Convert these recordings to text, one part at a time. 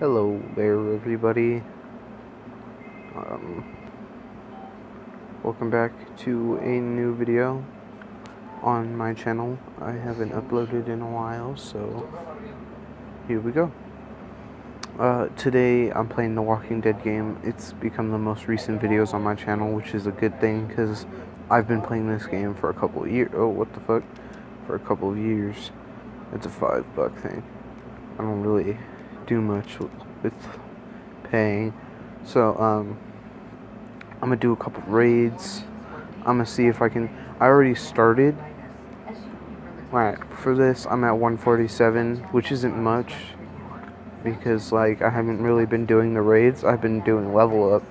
Hello there, everybody. Um, Welcome back to a new video on my channel. I haven't uploaded in a while, so here we go. Today I'm playing the Walking Dead game. It's become the most recent videos on my channel, which is a good thing because I've been playing this game for a couple of years. Oh, what the fuck? For a couple of years. It's a $5 thing. I don't really do much with paying. So, I'm gonna do a couple raids. I'm gonna see if I can. I already started. Alright, for this, I'm at 147, which isn't much because, like, I haven't really been doing the raids. I've been doing level up.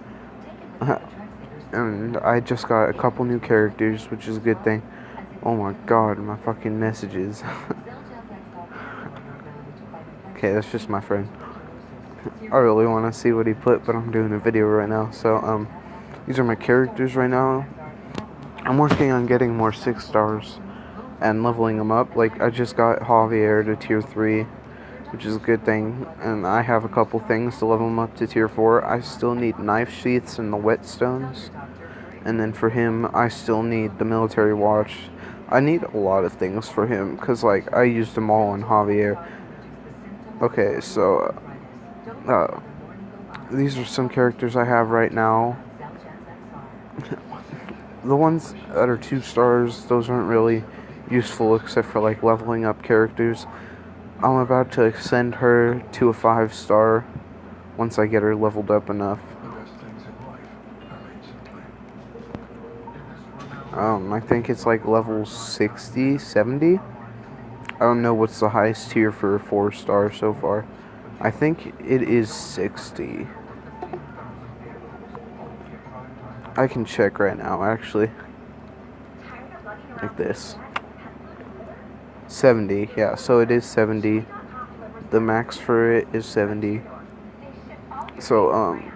And I just got a couple new characters, which is a good thing. Oh my god, my fucking messages. Okay, that's just my friend. I really want to see what he put, but I'm doing a video right now. So, these are my characters right now. I'm working on getting more 6 stars and leveling them up. Like, I just got Javier to tier 3, which is a good thing. And I have a couple things to level him up to tier 4. I still need knife sheaths and the whetstones. And then for him, I still need the military watch. I need a lot of things for him, because, like, I used them all on Javier. Okay, so, these are some characters I have right now. The ones that are 2 stars, those aren't really useful except for, like, leveling up characters. I'm about to send her to a 5 star once I get her leveled up enough. I think it's like level 60, 70. I don't know what's the highest tier for a 4 star so far. I think it is 60. I can check right now, actually. Like this. 70, yeah, so it is 70. The max for it is 70. So,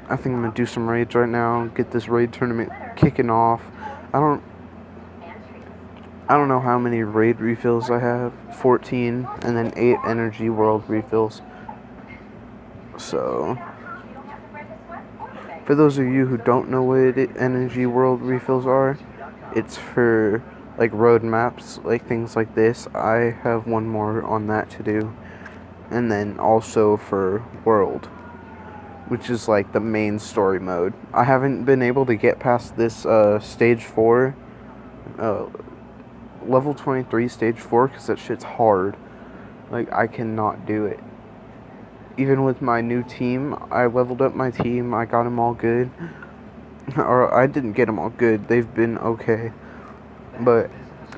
I think I'm gonna do some raids right now, get this raid tournament kicking off. I don't know how many raid refills I have. 14, and then 8 energy world refills. So, for those of you who don't know what energy world refills are, it's for, like, road maps, like things like this. I have one more on that to do. And then also for world, which is like the main story mode. I haven't been able to get past this stage 4, level 23 stage 4, because that shit's hard. Like, I cannot do it. Even with my new team, I leveled up my team, I got them all good. Or, I didn't get them all good, they've been okay. But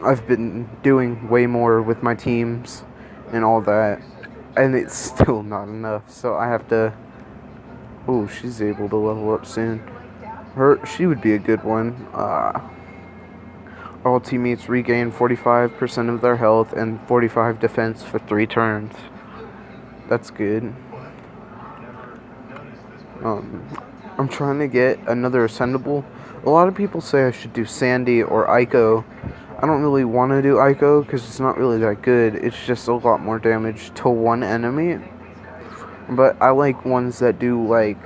I've been doing way more with my teams and all that. And it's still not enough, so I have to... Oh, she's able to level up soon. She would be a good one. All teammates regain 45% of their health and 45 defense for 3 turns. That's good. I'm trying to get another ascendable. A lot of people say I should do Sandy or Ico. I don't really want to do Ico because it's not really that good. It's just a lot more damage to one enemy. But I like ones that do, like,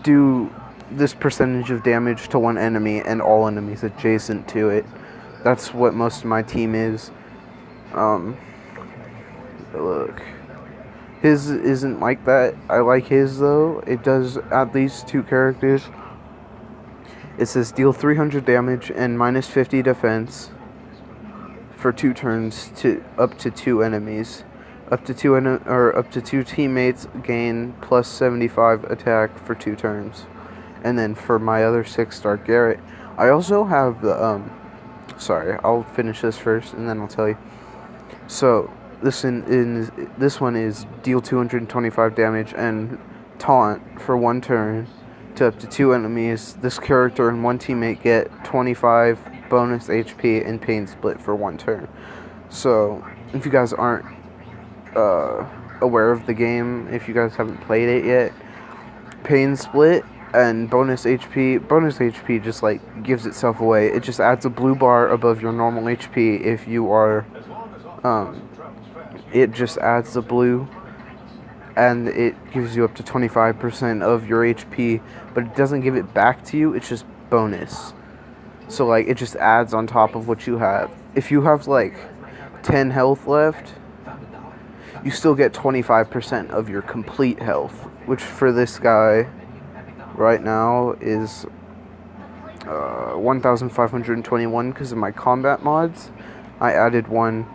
do this percentage of damage to one enemy and all enemies adjacent to it. That's what most of my team is. Look. His isn't like that. I like his, though. It does at least 2 characters. It says deal 300 damage and minus 50 defense for 2 turns to up to 2 enemies. Up to 2 teammates gain plus 75 attack for 2 turns. And then for my other 6-star Garrett, I also have the sorry, I'll finish this first and then I'll tell you. So this one is deal 225 damage and taunt for 1 turn to up to 2 enemies. This character and 1 teammate get 25 bonus HP and pain split for 1 turn. So if you guys aren't aware of the game, if you guys haven't played it yet, pain split and bonus HP just, like, gives itself away. It just adds a blue bar above your normal HP if you are it just adds the blue, and it gives you up to 25% of your HP, but it doesn't give it back to you, it's just bonus. So, like, it just adds on top of what you have. If you have, like, 10 health left, you still get 25% of your complete health, which for this guy right now is 1,521 because of my combat mods. I added one.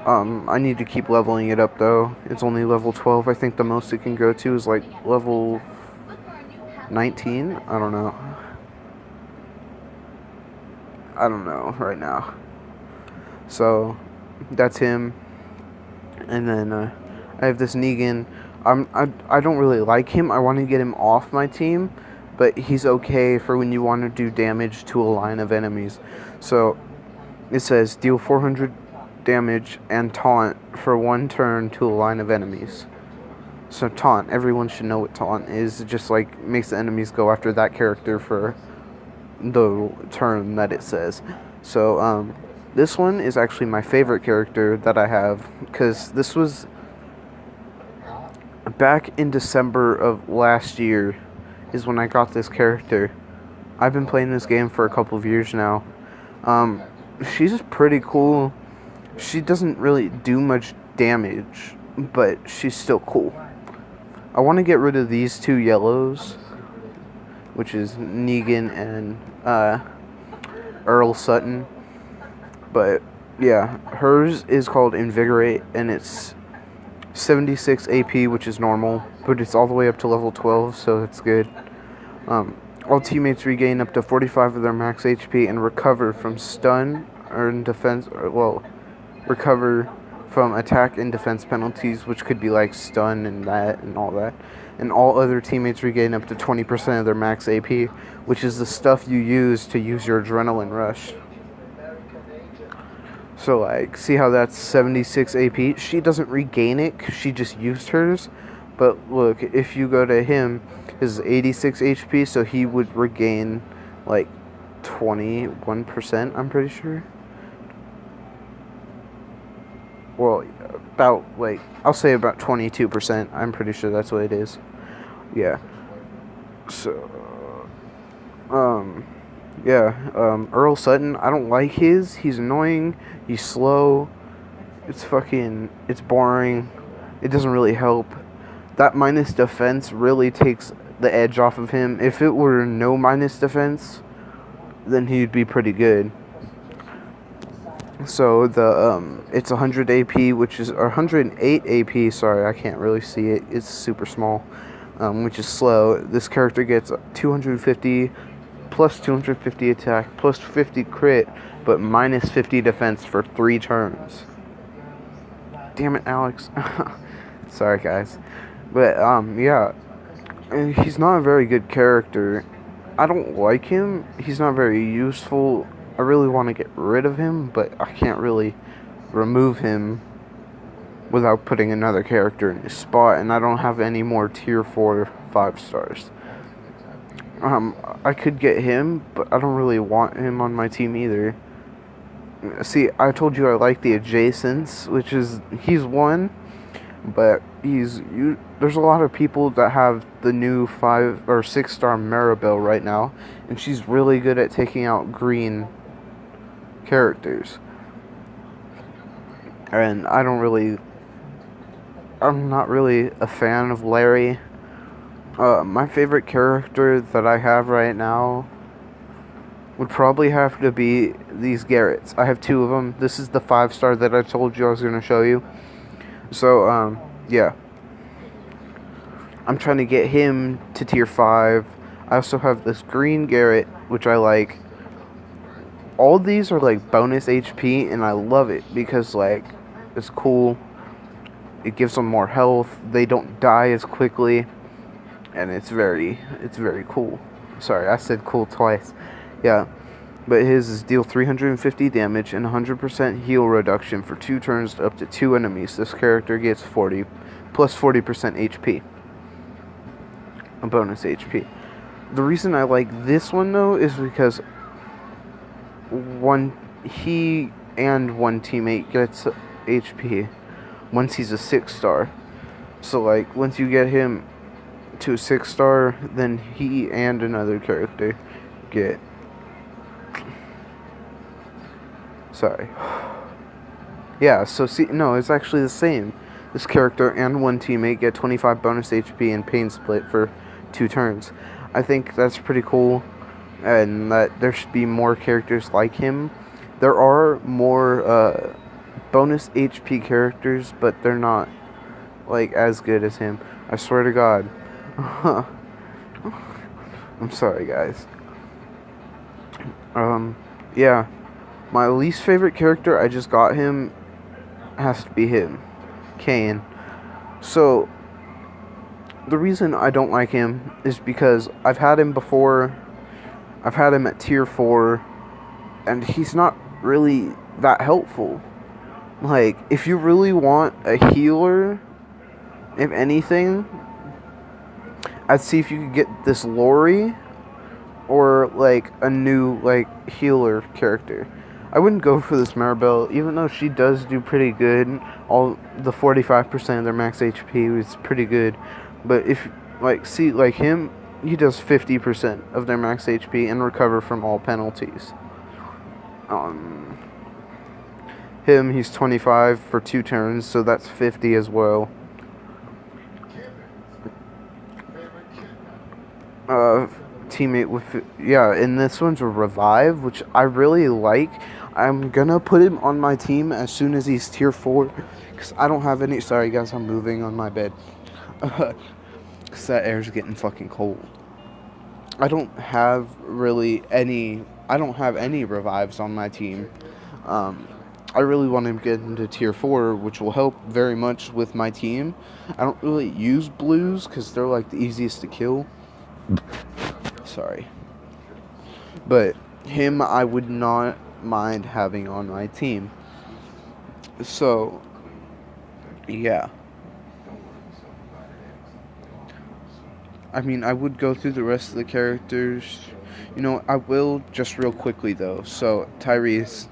I need to keep leveling it up, though. It's only level 12. I think the most it can go to is, like, level 19? I don't know. I don't know right now. So, that's him. And then, I have this Negan. I don't really like him. I want to get him off my team. But he's okay for when you want to do damage to a line of enemies. So, it says, deal 400 damage and taunt for 1 turn to a line of enemies. So taunt, everyone should know what taunt is. It just like makes the enemies go after that character for the turn that it says. So this one is actually my favorite character that I have, because this was back in December of last year is when I got this character. I've been playing this game for a couple of years now. She's pretty cool. She doesn't really do much damage, but she's still cool. I want to get rid of these 2 yellows, which is Negan and Earl Sutton. But yeah, hers is called Invigorate, and it's 76 AP, which is normal, but it's all the way up to level 12, so that's good. All teammates regain up to 45 of their max HP and recover from stun or in defense, recover from attack and defense penalties, which could be like stun and that and all that. And all other teammates regain up to 20% of their max AP, which is the stuff you use to use your adrenaline rush. So, like, see how that's 76 AP? She doesn't regain it, 'cause she just used hers. But look, if you go to him, his 86 HP, so he would regain, like, 21%, I'm pretty sure. Well, about, like, I'll say about 22%. I'm pretty sure that's what it is. Yeah. So, Earl Sutton, I don't like his. He's annoying. He's slow. It's boring. It doesn't really help. That minus defense really takes the edge off of him. If it were no minus defense, then he'd be pretty good. So it's 100 AP, which is, or 108 AP. Sorry, I can't really see it. It's super small, which is slow. This character gets 250 plus 250 attack plus 50 crit, but minus 50 defense for 3 turns. Damn it, Alex. Sorry, guys, but yeah, he's not a very good character. I don't like him. He's not very useful. I really want to get rid of him, but I can't really remove him without putting another character in his spot, and I don't have any more tier 4 5 stars. I could get him, but I don't really want him on my team either. See, I told you I like the adjacents, which is, he's one, but there's a lot of people that have the new 5 or 6 star Maribel right now, and she's really good at taking out green characters. And I'm not really a fan of Larry. My favorite character that I have right now would probably have to be these Garretts. I have 2 of them. This is the 5 star that I told you I was going to show you. So, yeah. I'm trying to get him to tier 5. I also have this green Garrett, which I like. All these are like bonus HP, and I love it because, like, it's cool. It gives them more health. They don't die as quickly, and it's very cool. Sorry, I said cool twice. Yeah, but his is deal 350 damage and 100% heal reduction for 2 turns to up to 2 enemies. This character gets 40 plus 40% HP, a bonus HP. The reason I like this one though is because he and one teammate gets HP. once he's a 6-star. So like once you get him to a 6-star, then he and another character get. Sorry. Yeah, so see, no, it's actually the same. This character and one teammate get 25 bonus HP and pain split for 2 turns. I think that's pretty cool, and that there should be more characters like him. There are more bonus HP characters, but they're not like as good as him. I swear to God. I'm sorry, guys. Yeah. My least favorite character, I just got him, has to be him. Kayn. So, the reason I don't like him is because I've had him before. I've had him at tier 4, and he's not really that helpful. Like, if you really want a healer, if anything, I'd see if you could get this Lori or like a new like healer character. I wouldn't go for this Maribel, even though she does do pretty good. All the 45% of their max HP is pretty good. But if like see like him, he does 50% of their max HP and recover from all penalties. He's 25 for 2 turns, so that's 50 as well. Teammate with, yeah, and this one's a revive, which I really like. I'm gonna put him on my team as soon as he's tier 4, because I don't have any, sorry guys, I'm moving on my bed, because that air's getting fucking cold. I don't have any revives on my team. I really want to get into tier 4, which will help very much with my team. I don't really use blues, because they're like the easiest to kill. Sorry. But him, I would not mind having on my team. So, yeah. I mean, I would go through the rest of the characters. You know, I will just real quickly, though. So, Tyrese.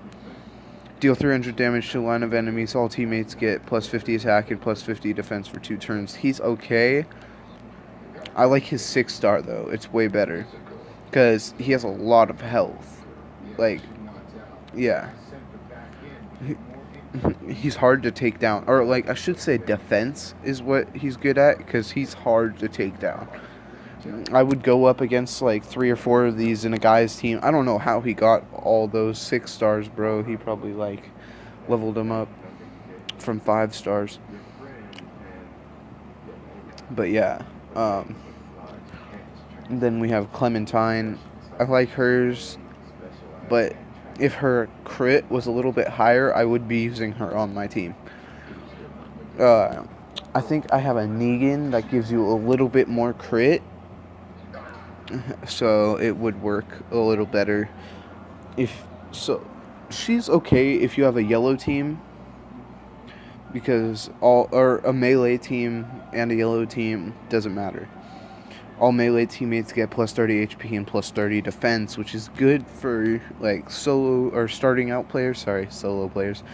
Deal 300 damage to a line of enemies. All teammates get plus 50 attack and plus 50 defense for 2 turns. He's okay. I like his 6-star, though. It's way better. Because he has a lot of health. Like, yeah. He's hard to take down. Or, like, I should say defense is what he's good at. Because he's hard to take down. I would go up against, like, 3 or 4 of these in a guy's team. I don't know how he got all those 6 stars, bro. He probably, like, leveled them up from 5 stars. But, yeah. Then we have Clementine. I like hers, but if her crit was a little bit higher, I would be using her on my team. I think I have a Negan that gives you a little bit more crit, so it would work a little better. She's okay if you have a yellow team, because a melee team and a yellow team doesn't matter. All melee teammates get plus 30 HP and plus 30 defense, which is good for like solo players,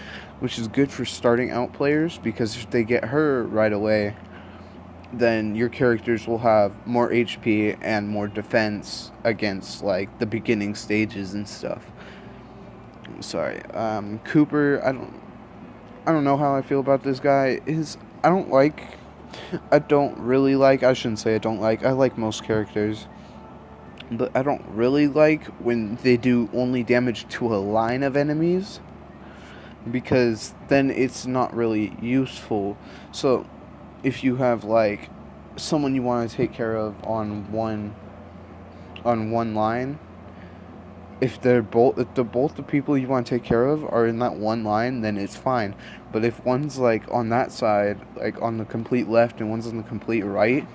which is good for starting out players, because if they get her right away, then your characters will have more HP and more defense against like the beginning stages and stuff. Sorry. Cooper, I don't know how I feel about this guy. I like most characters, but I don't really like when they do only damage to a line of enemies, because then it's not really useful. So if you have like someone you want to take care of on one line, if both the people you want to take care of are in that one line, then it's fine. But if one's like on that side, like on the complete left, and one's on the complete right,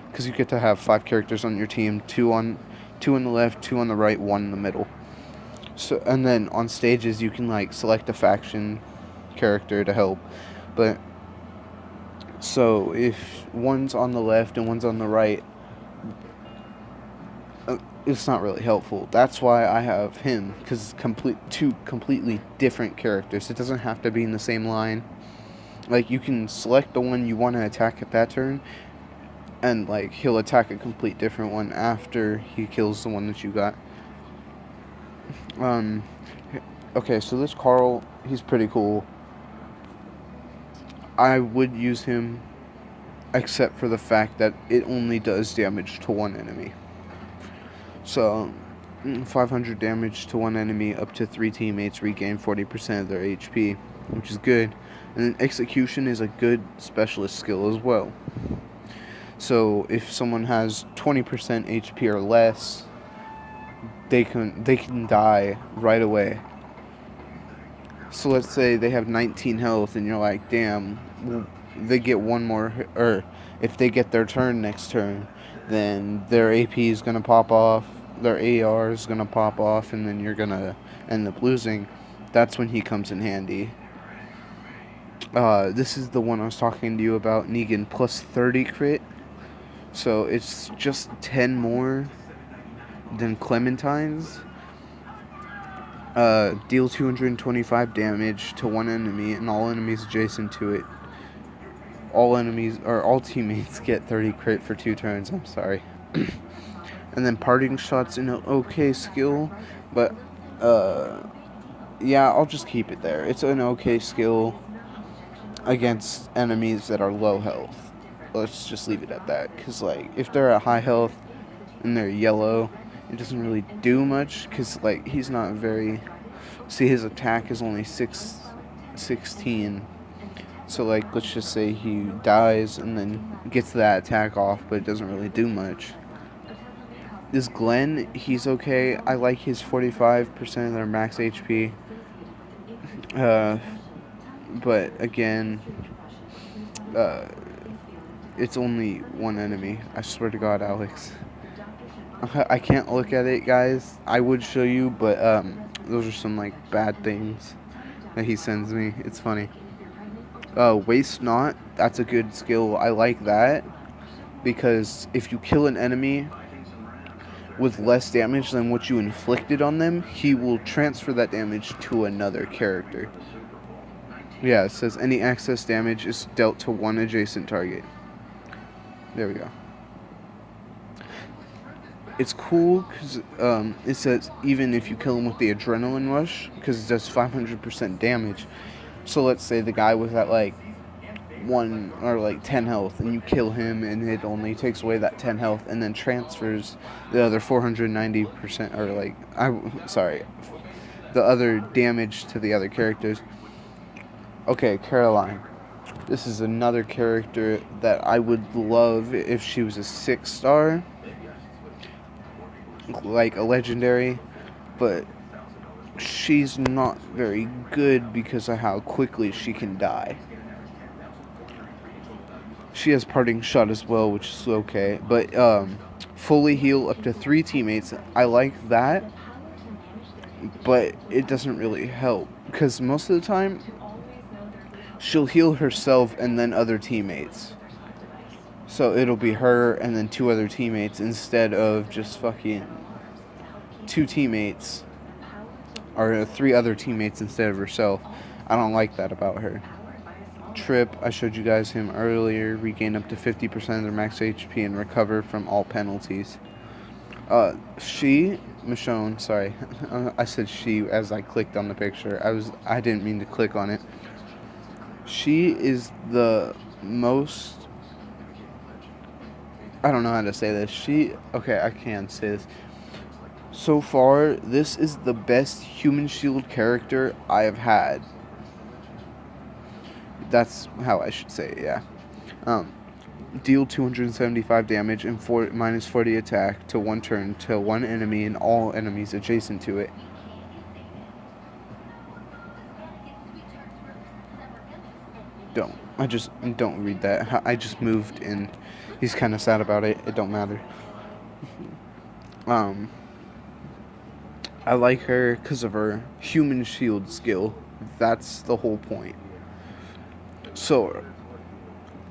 because you get to have 5 characters on your team, 2 on the left, 2 on the right, 1 in the middle. So, and then on stages you can like select a faction character to help. But so if one's on the left and one's on the right, it's not really helpful. That's why I have him, because two completely different characters. It doesn't have to be in the same line. Like, you can select the one you want to attack at that turn, and, like, he'll attack a complete different one after he kills the one that you got. Okay, so this Carl, he's pretty cool. I would use him, except for the fact that it only does damage to one enemy. So, 500 damage to one enemy, up to 3 teammates regain 40% of their HP, which is good. And then execution is a good specialist skill as well. So if someone has 20% HP or less, they can die right away. So let's say they have 19 health, and you're like, damn, they get one more, or if they get their turn next turn, then their AP is gonna pop off, their AR is gonna pop off, and then you're gonna end up losing. That's when he comes in handy. This is the one I was talking to you about, Negan, plus 30 crit. So it's just 10 more than Clementine's. Deal 225 damage to one enemy and all enemies adjacent to it. All teammates get 30 crit for 2 turns, I'm sorry. And then parting shots in an okay skill, but yeah, I'll just keep it there. It's an okay skill against enemies that are low health. Let's just leave it at that, because, like, if they're at high health and they're yellow, it doesn't really do much, because, like, he's not very... See, his attack is only 16. So, like, let's just say he dies and then gets that attack off, but it doesn't really do much. This Glenn, he's okay. I like his 45% of their max HP. But, again... it's only one enemy. I swear to God, Alex. I can't look at it, guys. I would show you, but those are some, like, bad things that he sends me. It's funny. Waste Not. That's a good skill. I like that, because if you kill an enemy with less damage than what you inflicted on them, he will transfer that damage to another character. Yeah, it says any excess damage is dealt to one adjacent target. There we go. It's cool because it says even if you kill him with the adrenaline rush, because it does 500% damage. So let's say the guy was at like 1 or like 10 health, and you kill him, and it only takes away that 10 health, and then transfers the other 490%, or like the other damage to the other characters. Okay, Caroline. This is another character that I would love if she was a 6-star, like a legendary, but she's not very good because of how quickly she can die. She has parting shot as well, which is okay, but fully heal up to 3 teammates. I like that, but it doesn't really help, because most of the time she'll heal herself and then other teammates. So it'll be her and then 2 other teammates instead of just fucking 2 teammates, or 3 other teammates instead of herself. I don't like that about her. Trip, I showed you guys him earlier. Regain up to 50% of their max HP and recover from all penalties. Michonne, sorry. I said she as I clicked on the picture. I didn't mean to click on it. She is the most... I don't know how to say this. Okay, I can say this. So far, this is the best Human Shield character I have had. That's how I should say it, yeah. Deal 275 damage and minus 40 attack to 1 turn to 1 enemy and all enemies adjacent to it. Don't read that. I just moved and he's kind of sad about it. It don't matter. I like her because of her Human Shield skill. That's the whole point. So,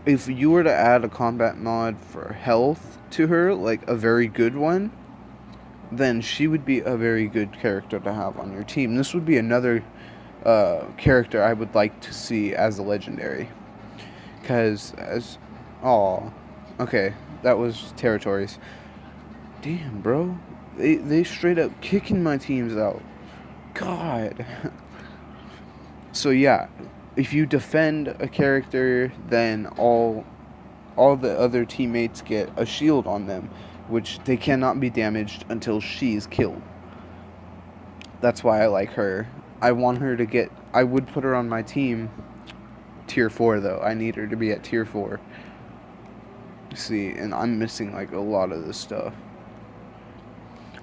if you were to add a combat mod for health to her, like a very good one, then she would be a very good character to have on your team. This would be another character I would like to see as a legendary. Because as... Oh, okay. That was territories. Damn, bro. They straight up kicking my teams out. God. So yeah, if you defend a character, then all the other teammates get a shield on them, which they cannot be damaged until she's killed. That's why I like her. I want her to get... I would put her on my team. Tier 4, though. I need her to be at Tier 4. See, and I'm missing, like, a lot of this stuff.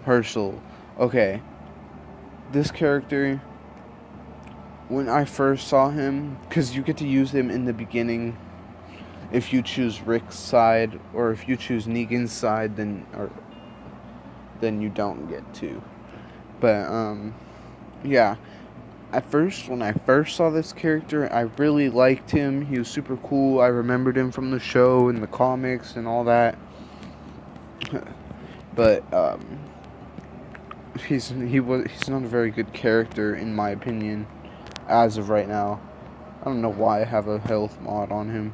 Herschel. Okay. This character... When I first saw him... Because you get to use him in the beginning... If you choose Rick's side, or if you choose Negan's side, then you don't get to. But, yeah. At first, when I first saw this character, I really liked him. He was super cool. I remembered him from the show and the comics and all that. But, he's not a very good character, in my opinion, as of right now. I don't know why I have a health mod on him.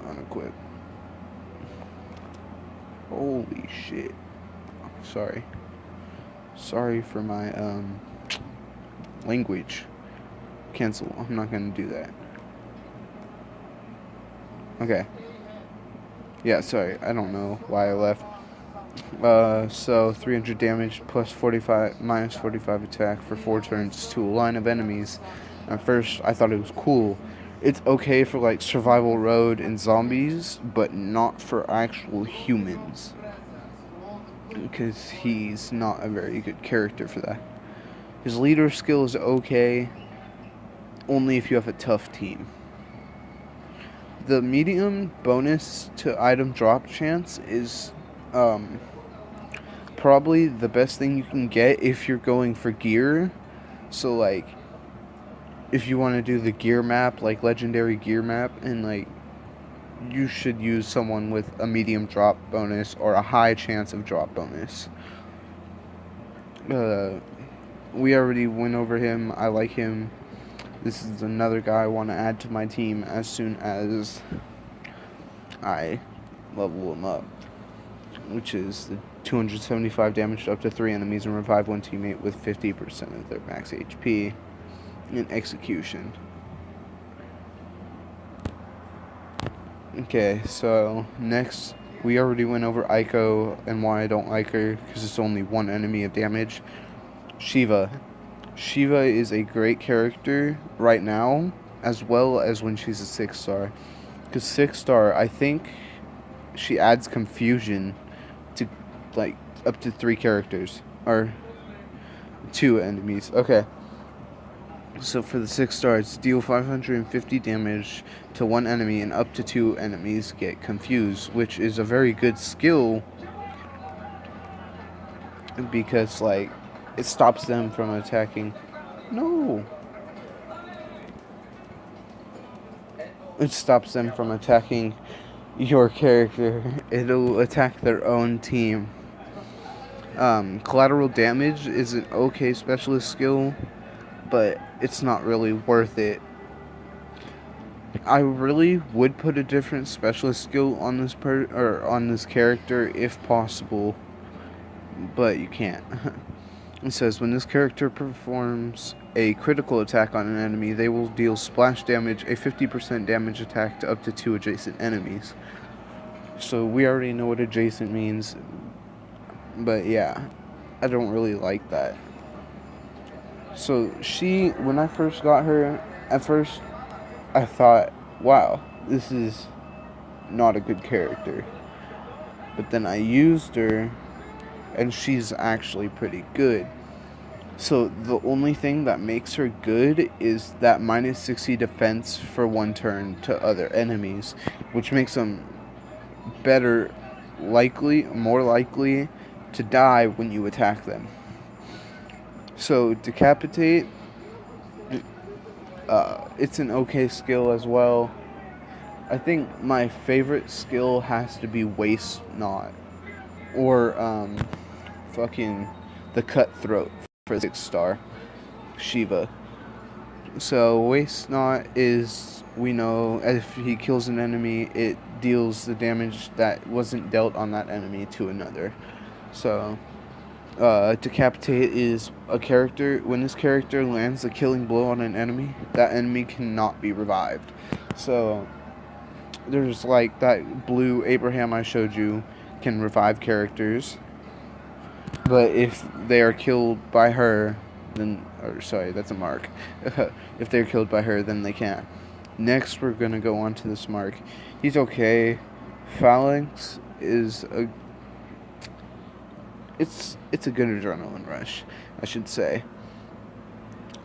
Unequip. Holy shit. Sorry for my language. Cancel. I'm not gonna do that. Okay. Yeah, sorry. I don't know why I left. So 300 damage plus 45 minus 45 attack for 4 turns to a line of enemies. At first, I thought it was cool. It's okay for like survival road and zombies, but not for actual humans. Because he's not a very good character for that. His leader skill is okay, only if you have a tough team. The medium bonus to item drop chance is probably the best thing you can get if you're going for gear. So like, if you want to do the gear map, like legendary gear map, and like, you should use someone with a medium drop bonus or a high chance of drop bonus. We already went over him. I like him. This is another guy I want to add to my team as soon as I level him up, which is the 275 damage to up to 3 enemies and revive one teammate with 50% of their max HP in execution. Okay, so next, we already went over Aiko and why I don't like her, because it's only one enemy of damage. Shiva. Shiva is a great character right now, as well as when she's a 6-star. Because 6-star, I think she adds confusion to, like, up to 3 characters. Or 2 enemies. Okay. So for the 6-star, it's deal 550 damage to 1 enemy and up to 2 enemies get confused, which is a very good skill because, like, it stops them from attacking. No! It stops them from attacking your character. It'll attack their own team. Collateral damage is an okay specialist skill, but it's not really worth it. I really would put a different specialist skill on this character if possible, but you can't. It says when this character performs a critical attack on an enemy, they will deal splash damage, a 50% damage attack to up to 2 adjacent enemies. So we already know what adjacent means, but yeah, I don't really like that. So when I first got her, at first I thought, wow, this is not a good character. But then I used her, and she's actually pretty good. So the only thing that makes her good is that minus 60 defense for 1 turn to other enemies, which makes them more likely to die when you attack them. So Decapitate, it's an okay skill as well. I think my favorite skill has to be Waste Not, or fucking the Cutthroat for 6-star Shiva. So Waste Not is, we know, if he kills an enemy, it deals the damage that wasn't dealt on that enemy to another. So Decapitate is a character. When this character lands a killing blow on an enemy, that enemy cannot be revived. So there's like that blue Abraham I showed you can revive characters, but if they are killed by her, then, or sorry, that's a mark. If they're killed by her, then they can't. Next, we're gonna go on to this mark. He's okay. Phalanx is a, it's a good adrenaline rush, I should say.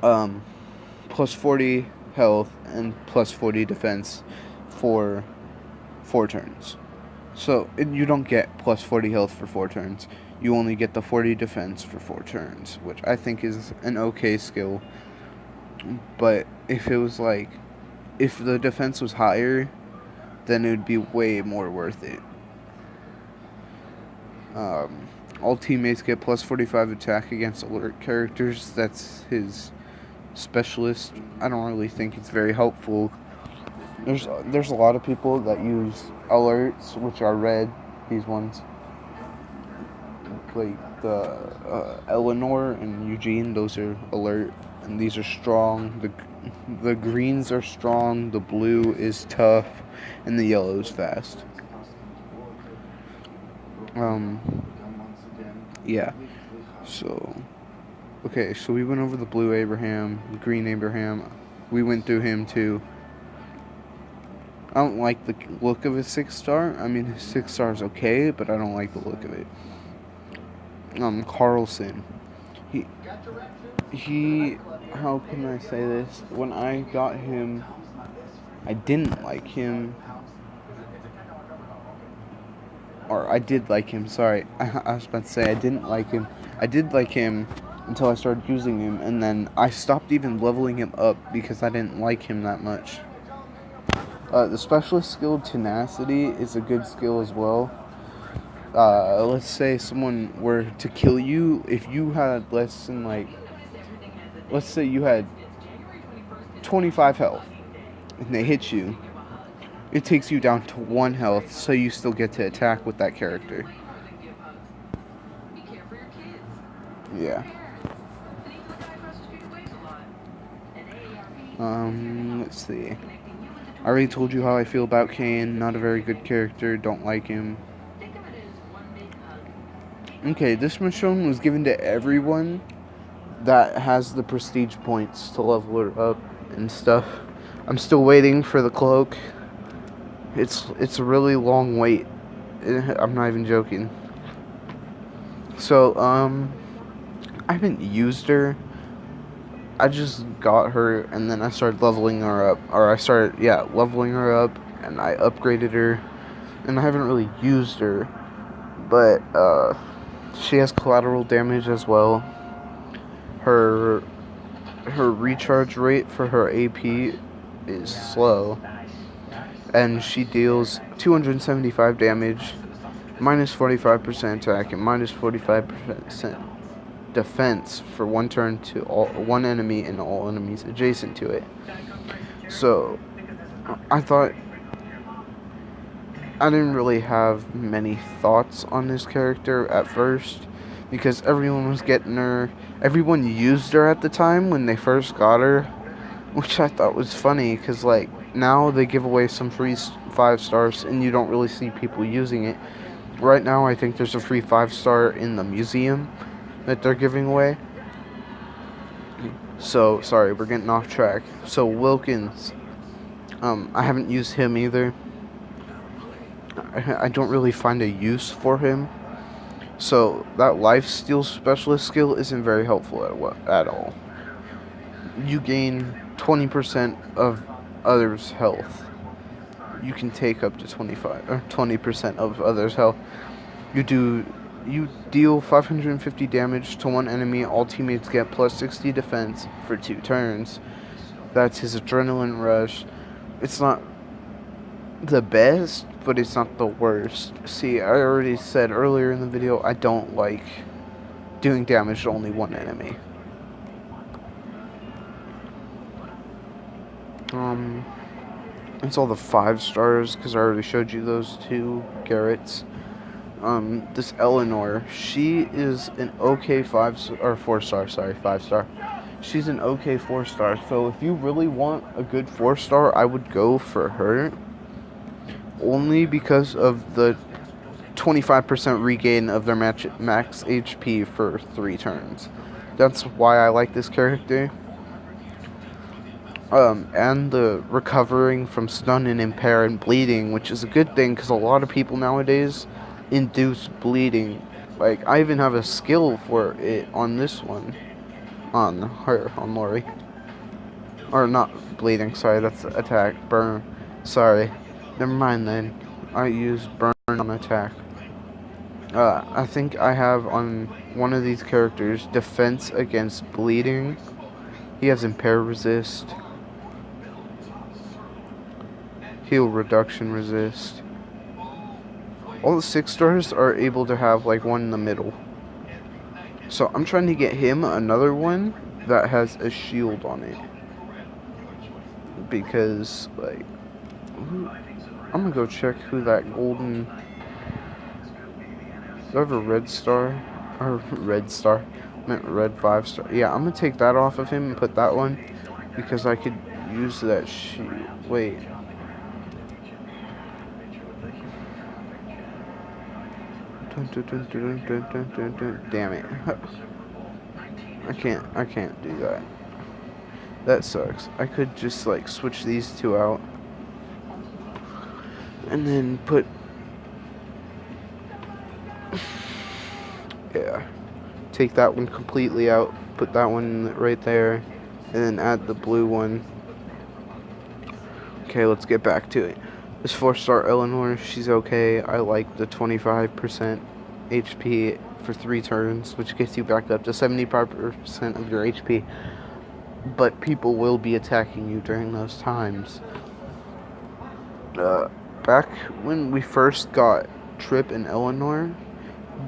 Plus 40 health and plus 40 defense for 4 turns. So you don't get plus 40 health for 4 turns. You only get the 40 defense for 4 turns, which I think is an okay skill. But if it was like, if the defense was higher, then it would be way more worth it. All teammates get plus 45 attack against alert characters. That's his specialist. I don't really think it's very helpful. There's a lot of people that use alerts, which are red. These ones, like the Eleanor and Eugene, those are alert, and these are strong. The greens are strong. The blue is tough, and the yellow is fast. Yeah. So, okay, so we went over the blue Abraham, the green Abraham. We went through him too. I don't like the look of his 6-star. I mean, his 6-star is okay, but I don't like the look of it. Carlson. He, how can I say this? When I got him, I didn't like him. Or I did like him, sorry. I was about to say I didn't like him. I did like him until I started using him, and then I stopped even leveling him up because I didn't like him that much. The specialist skill Tenacity is a good skill as well. Let's say someone were to kill you, if you had less than like, let's say you had 25 health, and they hit you, it takes you down to 1 health, so you still get to attack with that character. Yeah. Let's see. I already told you how I feel about Kane. Not a very good character. Don't like him. Okay, this Michonne was given to everyone that has the prestige points to level her up and stuff. I'm still waiting for the cloak. It's a really long wait. I'm not even joking. So, I haven't used her. I just got her, and then I started leveling her up. Or I started, leveling her up, and I upgraded her. And I haven't really used her. But, she has collateral damage as well. Her recharge rate for her AP is slow. And she deals 275 damage, minus 45% attack, and minus 45% defense for 1 turn to one enemy and all enemies adjacent to it. So, I thought, I didn't really have many thoughts on this character at first, because everyone was getting her, everyone used her at the time when they first got her, which I thought was funny, because like, now they give away some free 5 stars and you don't really see people using it. Right now I think there's a free 5-star in the museum that they're giving away. So, sorry, we're getting off track. So, Wilkins, I haven't used him either. I don't really find a use for him. So, that lifesteal specialist skill isn't very helpful at all. You gain 20% of others' health. You can take up to 25 or 20% of others' health. You deal 550 damage to 1 enemy. All teammates get plus 60 defense for 2 turns. That's his adrenaline rush. It's not the best, but it's not the worst. See, I already said earlier in the video, I don't like doing damage to only 1 enemy. Um, it's all the 5 stars because I already showed you those 2 Garretts. This Eleanor, she is an okay 4 star. Sorry, 5 star. She's an okay 4 star. So if you really want a good 4 star, I would go for her. Only because of the 25% regain of their max HP for 3 turns. That's why I like this character. And the recovering from stun and impair and bleeding, which is a good thing because a lot of people nowadays induce bleeding. Like, I even have a skill for it on this one. On her, on Lori. Or not bleeding, sorry, that's attack. Burn. Sorry. Never mind then. I use burn on attack. I think I have on one of these characters defense against bleeding. He has impair resist. Heal reduction resist. All the 6 stars are able to have like one in the middle. So I'm trying to get him another one that has a shield on it. Because like I'm gonna go check who that golden. Do I have a red star? Or red star? I meant red 5 star. Yeah, I'm gonna take that off of him and put that one because I could use that shield. Wait. Damn it. I can't do that. That sucks. I could just like switch these 2 out. And then put yeah. Take that one completely out, put that one right there, and then add the blue one. Okay, let's get back to it. This 4-star Eleanor, she's okay. I like the 25% HP for 3 turns, which gets you back up to 75% of your HP. But people will be attacking you during those times. Back when we first got Trip and Eleanor,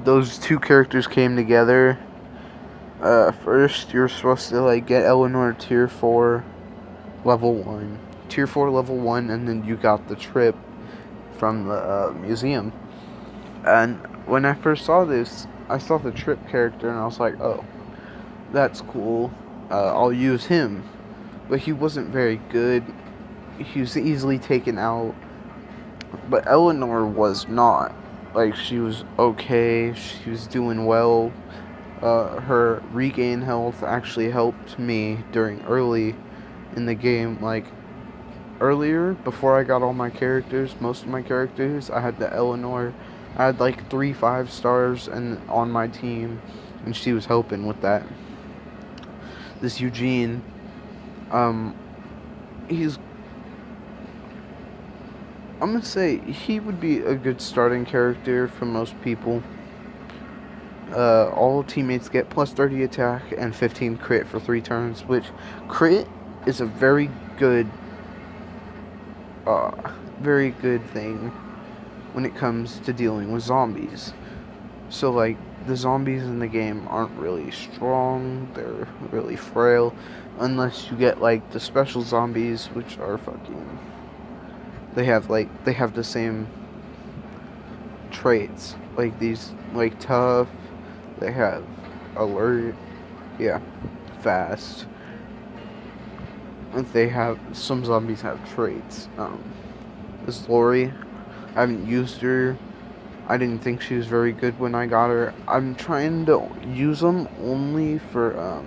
those 2 characters came together. First, you're supposed to like get Eleanor tier 4, level 1. Tier 4 level 1, and then you got the Trip from the museum. And when I first saw this, I saw the Trip character and I was like, oh, that's cool. I'll use him. But he wasn't very good. He was easily taken out. But Eleanor was not. Like, she was okay. She was doing well. Her regain health actually helped me during early in the game. Like, earlier, before I got all my characters, most of my characters, I had the Eleanor. I had like 3 5-stars and on my team, and she was helping with that. This Eugene, he's, I'm gonna say he would be a good starting character for most people. All teammates get plus 30 attack and 15 crit for 3 turns, which crit is a very good thing when it comes to dealing with zombies. So like, the zombies in the game aren't really strong, they're really frail, unless you get like the special zombies, which are fucking, they have the same traits, like these, like tough, they have alert, yeah, fast. They have, some zombies have traits. This Lori, I haven't used her. I didn't think she was very good when I got her. I'm trying to use them only for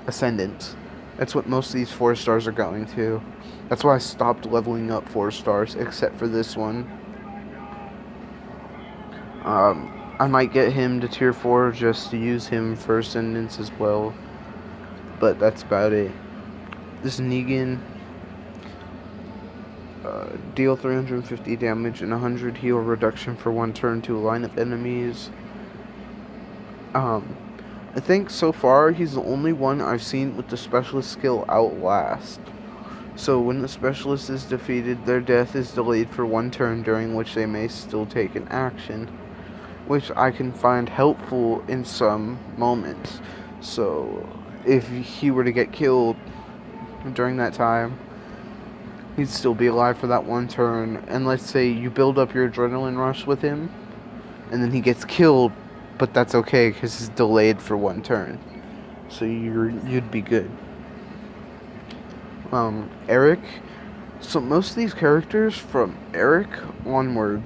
Ascendant. That's what most of these 4-stars are going to. That's why I stopped leveling up 4-stars, except for this one. I might get him to tier 4 just to use him for Ascendance as well. But that's about it. This Negan, deal 350 damage and 100 heal reduction for 1 turn to a line of enemies. I think so far he's the only one I've seen with the specialist skill Outlast. So when the specialist is defeated, their death is delayed for 1 turn, during which they may still take an action, which I can find helpful in some moments. So if he were to get killed during that time, He'd still be alive for that one turn. And let's say you build up your adrenaline rush with him, and then he gets killed, but that's okay because he's delayed for one turn. So you'd be good. Eric. So most of these characters from Eric onward,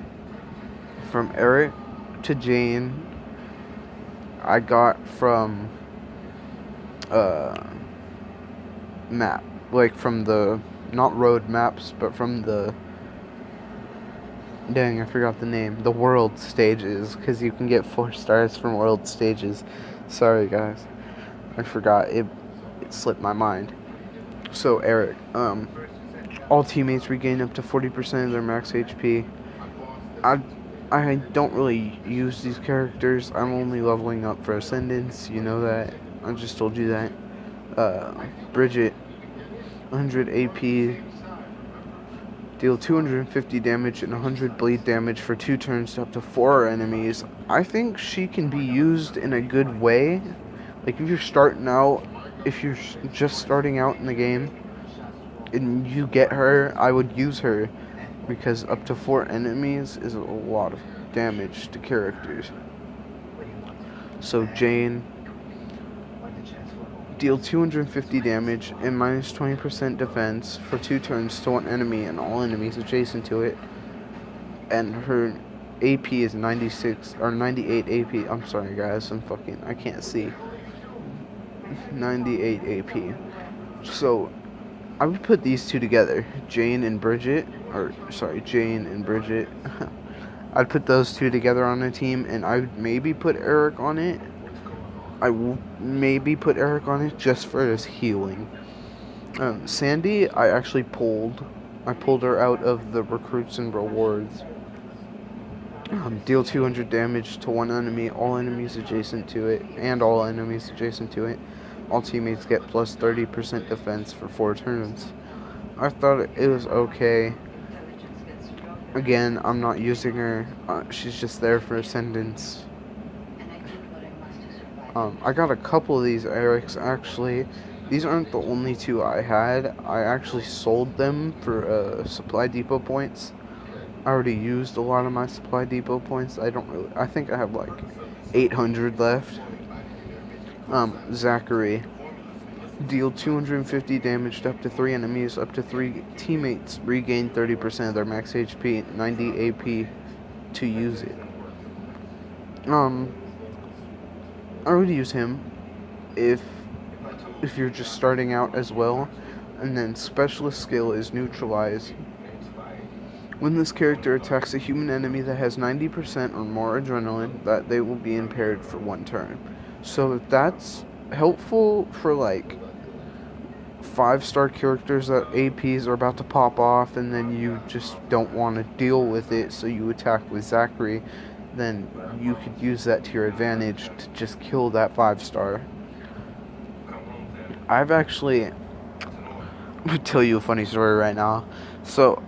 from Eric to Jane, I got from map, like from the, not road maps, but from the, dang, I forgot the name, the world stages, because you can get 4 stars from world stages. Sorry guys, I forgot, it slipped my mind. So Eric, all teammates regain up to 40% of their max HP. I don't really use these characters. I'm only leveling up for Ascendance, you know that. I just told you that. Bridget, 100 AP, deal 250 damage and 100 bleed damage for 2 turns to up to 4 enemies. I think she can be used in a good way. Like if you're just starting out in the game and you get her, I would use her because up to 4 enemies is a lot of damage to characters. So Jane, deal 250 damage and minus 20% defense for 2 turns to 1 enemy and all enemies adjacent to it. And her AP is 96 or 98 AP. I'm sorry guys, I can't see. 98 AP. So I would put these two together, Jane and Bridget. I'd put those two together on a team, and I would maybe put Eric on it. I will maybe put Eric on it just for his healing. Sandy, I pulled her out of the recruits and rewards. Deal 200 damage to 1 enemy, all enemies adjacent to it, and all enemies adjacent to it. All teammates get plus 30% defense for 4 turns. I thought it was okay. Again, I'm not using her. She's just there for Ascendance. I got a couple of these Erics, actually. These aren't the only 2 I had. I actually sold them for supply depot points. I already used a lot of my supply depot points. I think I have like 800 left. Zachary. Deal 250 damage to up to 3 enemies. Up to 3 teammates regain 30% of their max HP, 90 AP to use it. I would use him if you're just starting out as well. And then specialist skill is neutralize. When this character attacks a human enemy that has 90% or more adrenaline, that they will be impaired for 1 turn. So that's helpful for like 5-star characters that APs are about to pop off and then you just don't want to deal with it, so you attack with Zachary. Then you could use that to your advantage to just kill that 5-star. I'm gonna tell you a funny story right now. So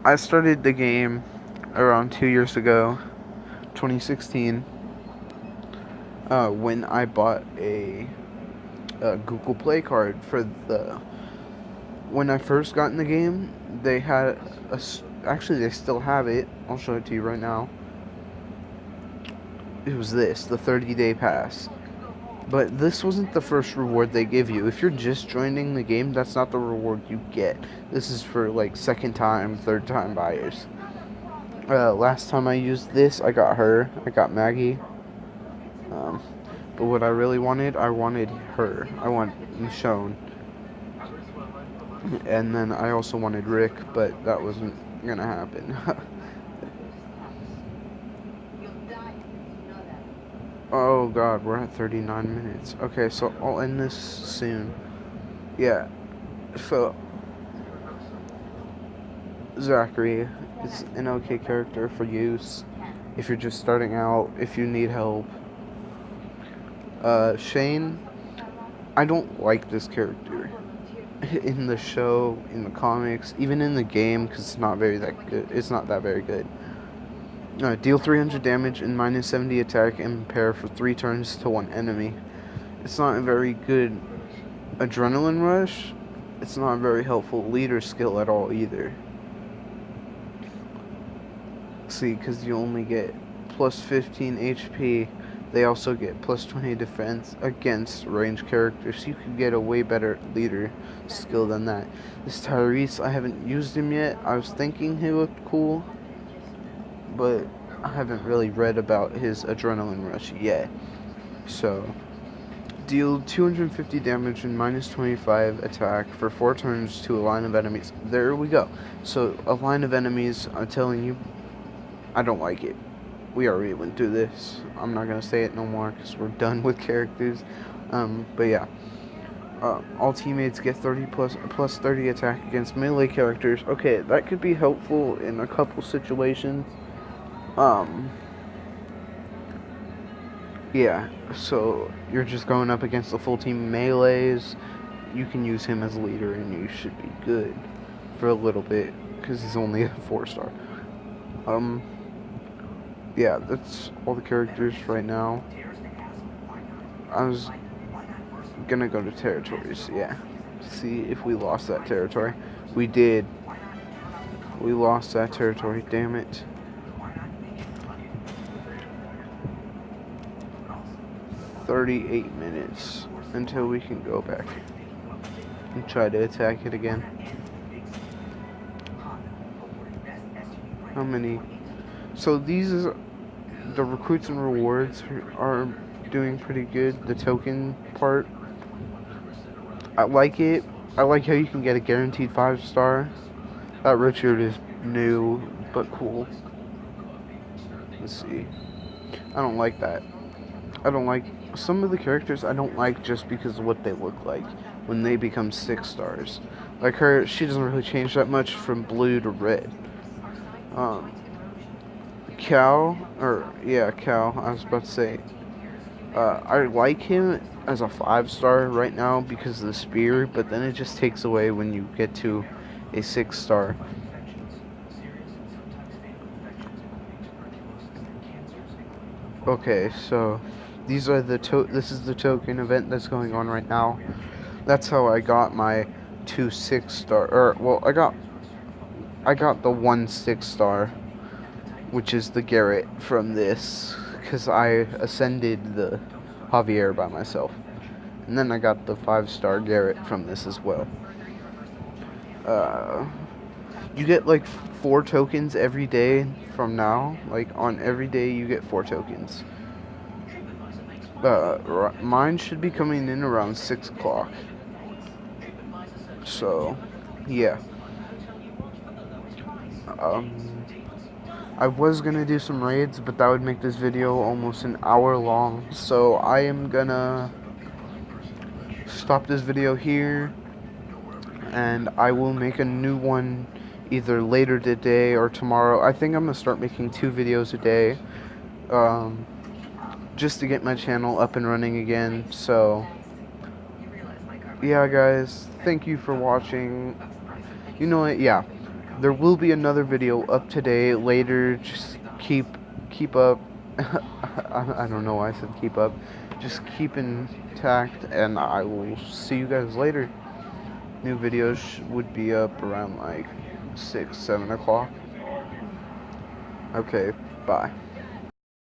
I started the game around 2 years ago, 2016, when I bought a Google Play card for when I first got in the game. They had actually they still have it. I'll show it to you right now. It was the 30-day pass. But this wasn't the first reward they give you. If you're just joining the game, that's not the reward you get. This is for like 2nd time, 3rd time buyers. Last time I used this, I got Maggie. But what I really wanted, I wanted her. I want Michonne. And then I also wanted Rick, but that wasn't gonna happen. Oh god, we're at 39 minutes. Okay, so I'll end this soon. Yeah, so Zachary is an okay character for use if you're just starting out, if you need help. Shane, I don't like this character in the show, in the comics, even in the game, because it's not that very good. Deal 300 damage and minus 70 attack and impair for 3 turns to 1 enemy. It's not a very good adrenaline rush. it's not a very helpful leader skill at all either. See, because you only get plus 15 HP, they also get plus 20 defense against ranged characters. You could get a way better leader skill than that. This Tyrese, I haven't used him yet. I was thinking he looked cool, but I haven't really read about his adrenaline rush yet. So, deal 250 damage and minus 25 attack for 4 turns to a line of enemies. There we go. So, a line of enemies, I'm telling you, I don't like it. We already went through this. I'm not gonna say it no more because we're done with characters. But yeah. All teammates get 30 plus 30 attack against melee characters. Okay, that could be helpful in a couple situations. Yeah, so you're just going up against a full team melees. You can use him as leader and you should be good for a little bit because he's only a 4-star. Yeah, that's all the characters right now. I was gonna go to territories, yeah. See if we lost that territory. We did. We lost that territory, damn it. 38 minutes until we can go back and try to attack it again. How many? So these is the recruits and rewards are doing pretty good. The token part, I like it. I like how you can get a guaranteed 5-star. That Richard is new but cool. Let's see. I don't like that. I don't like some of the characters. I don't like just because of what they look like when they become 6 stars. Like her, she doesn't really change that much from blue to red. Cal, I was about to say, I like him as a 5-star right now because of the spear, but then it just takes away when you get to a 6-star. Okay, so these are this is the token event that's going on right now. That's how I got my 2 6-star, or well, I got the 1 6-star, which is the Garrett from this, because I ascended the Javier by myself. And then I got the 5-star Garrett from this as well. You get like 4 tokens every day from now. Like on every day you get 4 tokens. Mine should be coming in around 6 o'clock. So, yeah. I was gonna do some raids, but that would make this video almost an hour long. So I am gonna stop this video here, and I will make a new one either later today or tomorrow. I think I'm gonna start making 2 videos a day, just to get my channel up and running again. So yeah, guys, thank you for watching. You know what? Yeah. There will be another video up today later. Just keep up. I don't know why I said keep up. Just keep intact, and I will see you guys later. New videos would be up around like 6, 7 o'clock. Okay, bye.